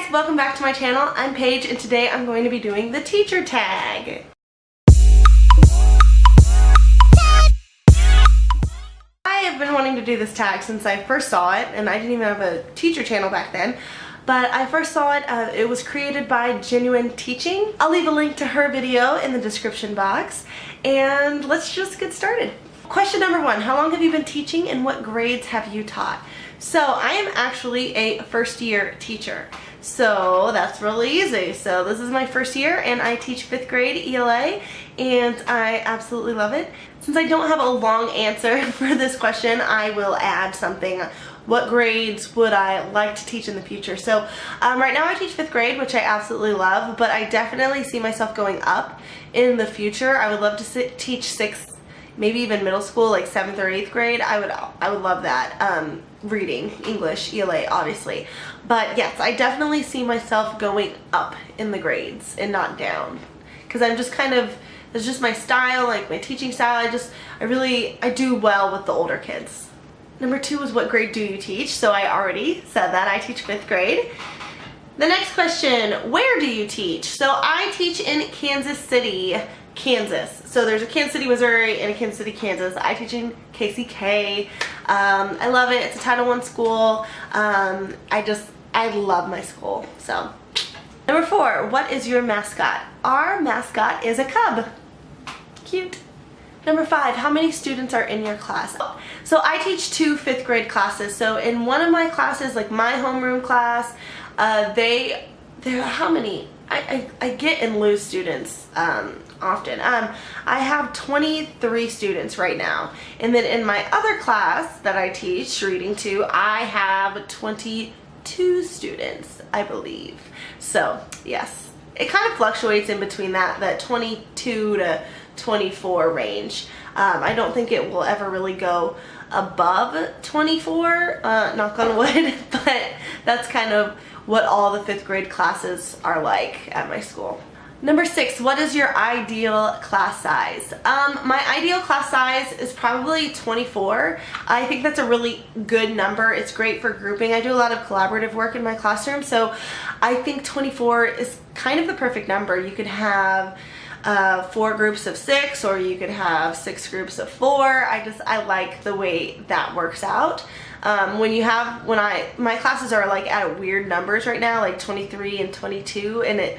guys, welcome back to my channel. I'm Paige and today I'm going to be doing the teacher tag. I have been wanting to do this tag since I first saw it, and I didn't even have a teacher channel back then. But I first saw it, it was created by Genuine Teaching. I'll leave a link to her video in the description box, and let's just get started. Question number 1, how long have you been teaching and what grades have you taught? So I am actually a first year teacher, so that's really easy. So this is my first year and I teach 5th grade ELA and I absolutely love it. Since I don't have a long answer for this question, I will add something. What grades would I like to teach in the future? So right now I teach 5th grade, which I absolutely love, but I definitely see myself going up in the future. I would love to teach 6th, maybe even middle school, like 7th or 8th grade. I would love that. Reading, English, ELA, obviously. But yes, I definitely see myself going up in the grades and not down. Because I'm just kind of, it's just my style, like my teaching style. I do well with the older kids. Number 2 is what grade do you teach? So I already said that. I teach 5th grade. The next question, where do you teach? So I teach in Kansas City, Kansas. So there's a Kansas City, Missouri and a Kansas City, Kansas. I teach in KCK. I love it. It's a Title I school. I love my school. So number 4, what is your mascot? Our mascot is a cub. Cute. Number 5, how many students are in your class? So I teach 2 5th grade classes. So in one of my classes, like my homeroom class, they're how many? I get and lose students often. I have 23 students right now, and then in my other class that I teach reading to, I have 22 students, I believe. So yes, it kind of fluctuates in between that 22 to 24 range. I don't think it will ever really go above 24, knock on wood, but that's kind of what all the 5th grade classes are like at my school. Number 6, what is your ideal class size? My ideal class size is probably 24. I think that's a really good number. It's great for grouping. I do a lot of collaborative work in my classroom, so I think 24 is kind of the perfect number. You could have 4 groups of 6, or you could have 6 groups of 4. I like the way that works out. My classes are like at weird numbers right now, like 23 and 22, and it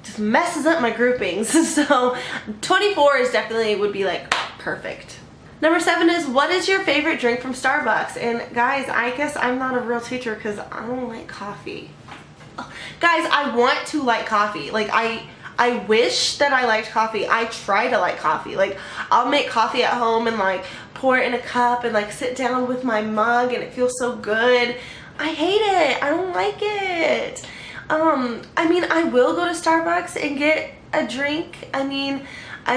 just messes up my groupings. So 24 is definitely would be like perfect. Number 7 is, what is your favorite drink from Starbucks? And guys, I guess I'm not a real teacher because I don't like coffee. Guys, I want to like coffee. Like I wish that I liked coffee. I try to like coffee. Like I'll make coffee at home and like pour it in a cup and like sit down with my mug and it feels so good. I hate it. I don't like it. I mean, I will go to Starbucks and get a drink. I mean, I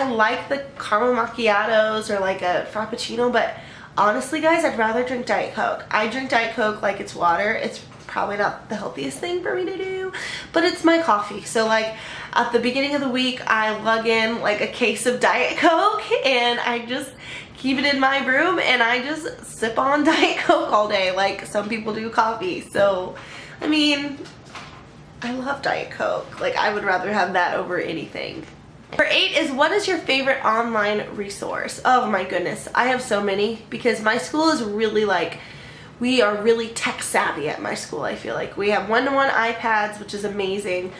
like the caramel macchiatos or like a frappuccino, but honestly guys, I'd rather drink Diet Coke. I drink Diet Coke like it's water. It's probably not the healthiest thing for me to do, but it's my coffee. So like at the beginning of the week, I lug in like a case of Diet Coke and I just keep it in my room and I just sip on Diet Coke all day like some people do coffee. So I mean, I love Diet Coke. Like I would rather have that over anything. Number 8 is, what is your favorite online resource? Oh my goodness, I have so many because my school is really like, we are really tech savvy at my school. I feel like we have one-to-one iPads, which is amazing.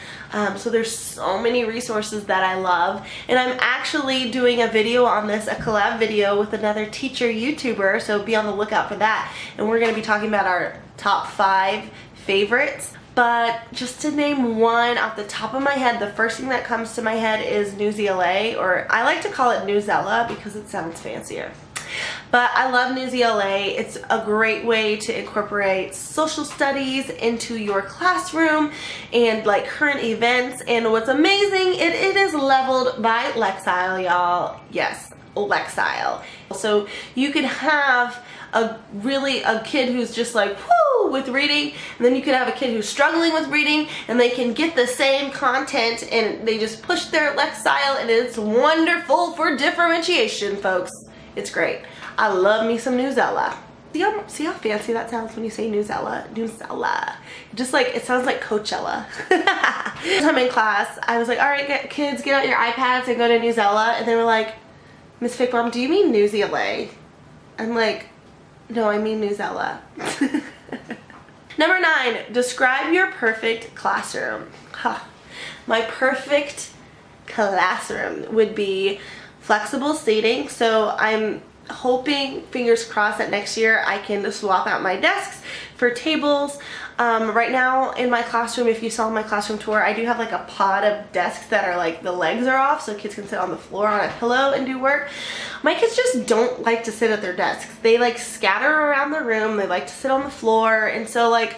So there's so many resources that I love, and I'm actually doing a video on this, a collab video with another teacher YouTuber, so be on the lookout for that. And we're going to be talking about our top 5 favorites. But just to name one off the top of my head, the first thing that comes to my head is Newsela, or I like to call it Newsela because it sounds fancier. But I love Newsela. It's a great way to incorporate social studies into your classroom and like current events. And what's amazing, it is leveled by Lexile, y'all. Yes, Lexile. So you could have a kid who's just like whoo with reading, and then you could have a kid who's struggling with reading and they can get the same content and they just push their Lexile, and it's wonderful for differentiation, folks. It's great. I love me some Newsela. See how fancy that sounds when you say Newsella? Newsella. Just like, it sounds like Coachella. I'm in class, I was like, all right, kids, get out your iPads and go to Newsella. And they were like, Miss Fake Mom, do you mean Newsella? I'm like, no, I mean Newsella. Number 9, describe your perfect classroom. Huh. My perfect classroom would be flexible seating. So I'm hoping, fingers crossed, that next year I can swap out my desks for tables. Right now in my classroom, if you saw my classroom tour, I do have like a pod of desks that are like the legs are off so kids can sit on the floor on a pillow and do work. My kids just don't like to sit at their desks. They like scatter around the room, they like to sit on the floor, and so like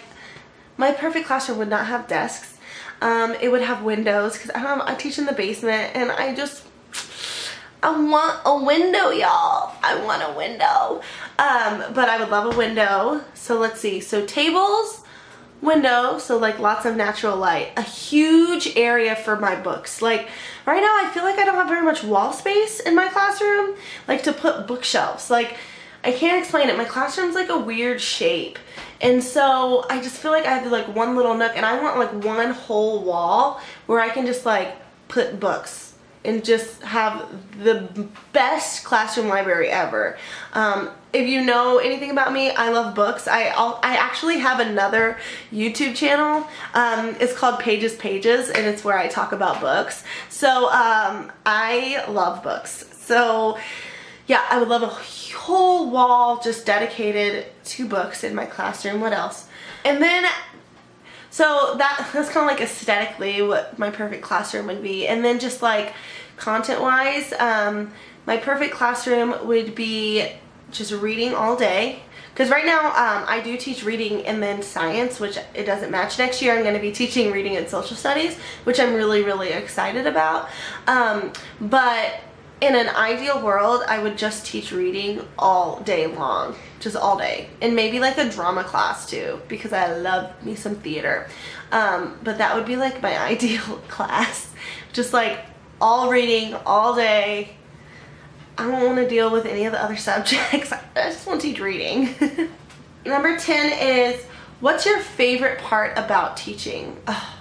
my perfect classroom would not have desks. It would have windows because I teach in the basement, and I want a window, y'all. I want a window. But I would love a window. So let's see. So tables, window, so like lots of natural light. A huge area for my books. Like right now I feel like I don't have very much wall space in my classroom, like to put bookshelves. Like I can't explain it. My classroom's like a weird shape. And so I just feel like I have like one little nook, and I want like one whole wall where I can just like put books and just have the best classroom library ever. If you know anything about me, I love books. I actually have another YouTube channel. It's called Paige's Pages, and it's where I talk about books. So I love books. So yeah, I would love a whole wall just dedicated to books in my classroom. What else? And then, so that's kind of like aesthetically what my perfect classroom would be. And then just like content wise, my perfect classroom would be just reading all day. Because right now I do teach reading and then science, which it doesn't match. Next year I'm going to be teaching reading and social studies, which I'm really, really excited about. But in an ideal world, I would just teach reading all day long, just all day, and maybe like a drama class too, because I love me some theater. But that would be like my ideal class, just like all reading all day. I don't want to deal with any of the other subjects. I just want to teach reading. Number 10 is, what's your favorite part about teaching? Oh,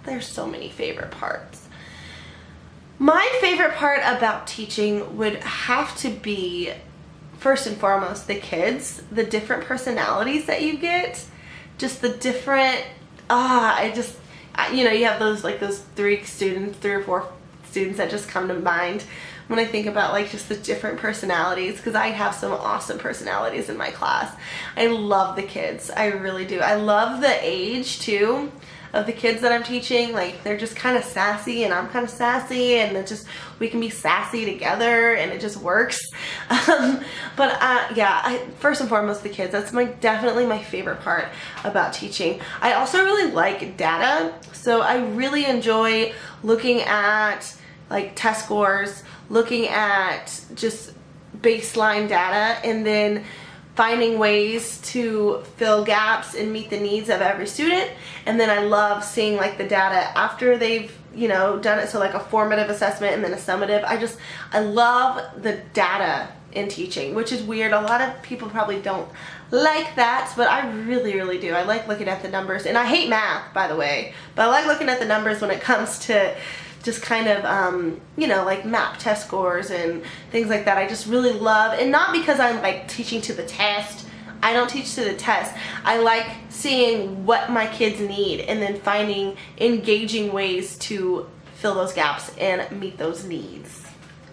there's so many favorite parts. My favorite part about teaching would have to be, first and foremost, the kids, the different personalities that you get, just the different, you know, you have those, like those 3 or 4 students that just come to mind when I think about like just the different personalities, because I have some awesome personalities in my class. I love the kids, I really do. I love the age too of the kids that I'm teaching. Like they're just kind of sassy and I'm kind of sassy, and it just, we can be sassy together and it just works. Yeah, first and foremost the kids. That's definitely my favorite part about teaching. I also really like data, so I really enjoy looking at like test scores, looking at just baseline data, and then finding ways to fill gaps and meet the needs of every student. And then I love seeing like the data after they've, you know, done it. So like a formative assessment and then a summative. I love the data in teaching, which is weird. A lot of people probably don't like that, but I really, really do. I like looking at the numbers, and I hate math, by the way, but I like looking at the numbers when it comes to just kind of, you know, like map test scores and things like that. I just really love, and not because I'm like teaching to the test. I don't teach to the test. I like seeing what my kids need and then finding engaging ways to fill those gaps and meet those needs.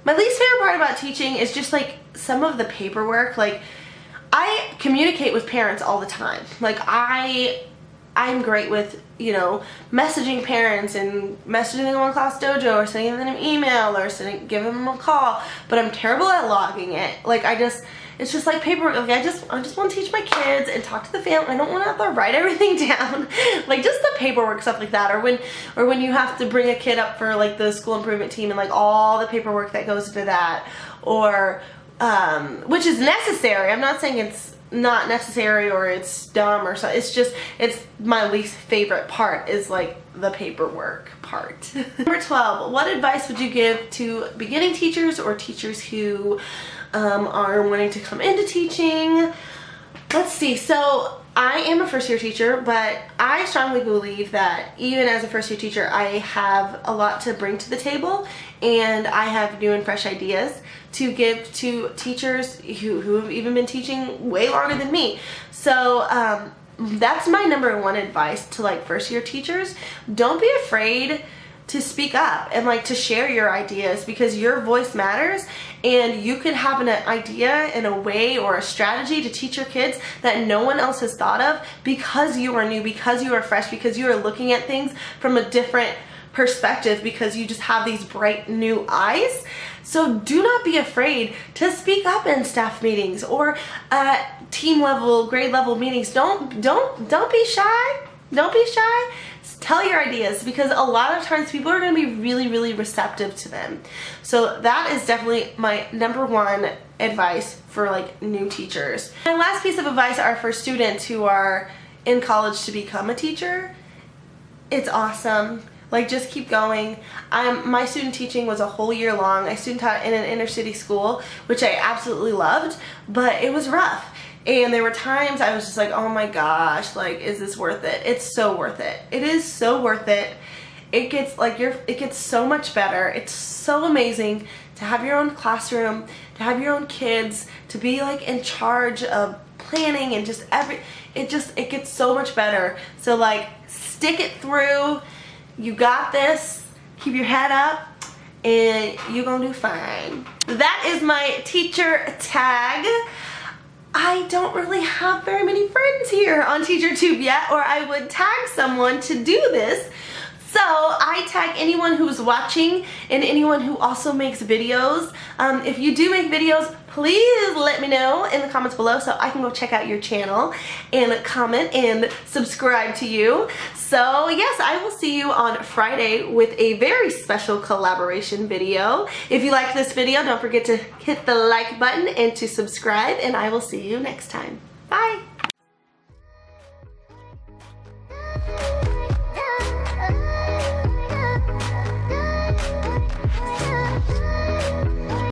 My least favorite part about teaching is just like some of the paperwork. Like I communicate with parents all the time. Like I'm great with, you know, messaging parents and messaging them on Class Dojo or sending them an email or giving them a call, but I'm terrible at logging it. Like it's just like paperwork. Like I just want to teach my kids and talk to the family. I don't want to have to write everything down. Like just the paperwork stuff like that, or when you have to bring a kid up for like the school improvement team and like all the paperwork that goes into that, or which is necessary. I'm not saying it's not necessary or it's dumb or something. It's just, it's my least favorite part is like the paperwork part. Number 12, what advice would you give to beginning teachers or teachers who are wanting to come into teaching? Let's see, so I am a first year teacher, but I strongly believe that even as a first year teacher, I have a lot to bring to the table, and I have new and fresh ideas to give to teachers who have even been teaching way longer than me. So that's my number one advice to like first year teachers. Don't be afraid to speak up and like to share your ideas, because your voice matters, and you could have an idea and a way or a strategy to teach your kids that no one else has thought of, because you are new, because you are fresh, because you are looking at things from a different perspective, because you just have these bright new eyes. So do not be afraid to speak up in staff meetings or team level, grade level meetings. Don't be shy. Don't be shy. Tell your ideas, because a lot of times people are going to be really, really receptive to them. So that is definitely my number one advice for like new teachers. My last piece of advice are for students who are in college to become a teacher. It's awesome. Like, just keep going. My student teaching was a whole year long. I student taught in an inner city school, which I absolutely loved, but it was rough. And there were times I was just like, oh my gosh, like, is this worth it? It's so worth it. It is so worth it. It gets like it gets so much better. It's so amazing to have your own classroom, to have your own kids, to be like in charge of planning and just it gets so much better. So like, stick it through. You got this. Keep your head up, and you're gonna do fine. That is my teacher tag. I don't really have very many friends here on TeacherTube yet, or I would tag someone to do this. So I tag anyone who's watching and anyone who also makes videos. If you do make videos, please let me know in the comments below so I can go check out your channel and comment and subscribe to you. So yes, I will see you on Friday with a very special collaboration video. If you liked this video, don't forget to hit the like button and to subscribe, and I will see you next time. Bye!